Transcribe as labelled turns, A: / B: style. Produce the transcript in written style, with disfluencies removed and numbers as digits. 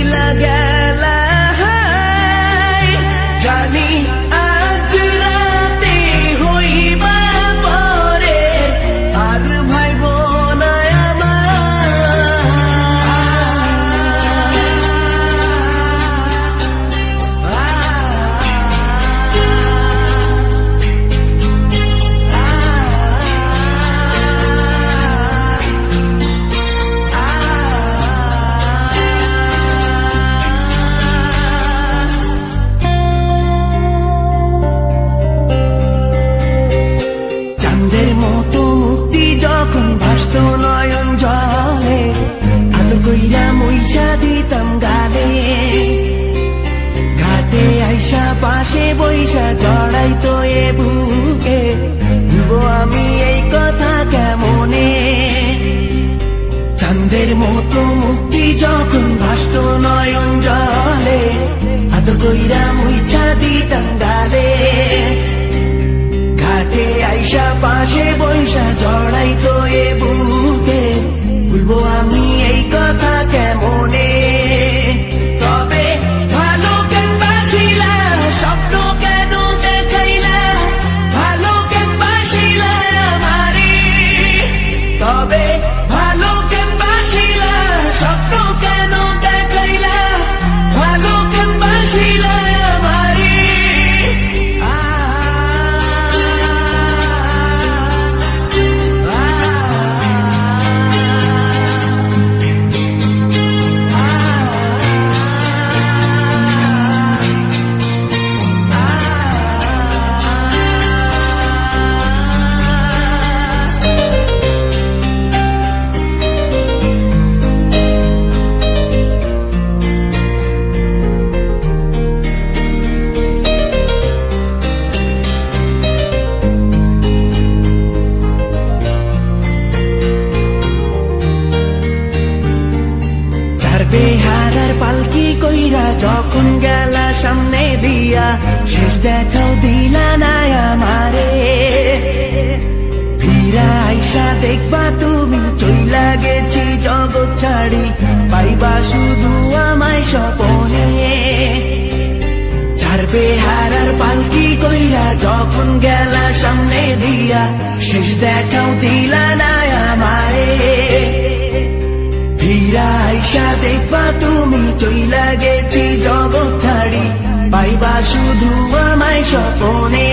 A: চইলা গেলা জানি আজ রাতে হইবা পরে আর ভাইব না মতো মুক্তি যখন ভাসত নয়ন জলে আদর কইরা মইসা দিতাম গালে ঘাটে আইসা পাশে বইসা জড়াইতো এ বুকে ভুলবো আমি এই কথা কেমনে চাঁদের মতো মুক্তি যখন ভাসত নয়ন জলে আদর কইরা মইসা দিতাম গালে ঘাটে আইসা পাশে বৈশা জড়াইতো এ বুকে ভুলবো আমি এই কথা কেমনে তবে ভালো কেন বাসিলা স্বপ্ন কেন দেখাইলা ভালো কেন বাসিলা আমারে তবে ভালো কেন বাসিলা স্বপ্ন কেন দেখাইলা ভালো কেন বাসিলা আমারে বেহারার পালকি কইরা যখন গেলা সামনে দিয়া শেষ দেখাও দিলা না আমারে ফিরা আইসা দেখবা তুমি চইলা গেছি জগৎ ছাড়ি পাইবা শুধু আমায় স্বপনে চার বেহারার পালকি কইরা যখন গেলা সামনে দিয়া শেষ দেখাও দিলা না আমারে ফিরা আইসা দেখবা তুমি চইলা গেছি জগৎ ছাড়ি পাইবা শুধু আমায় স্বপনে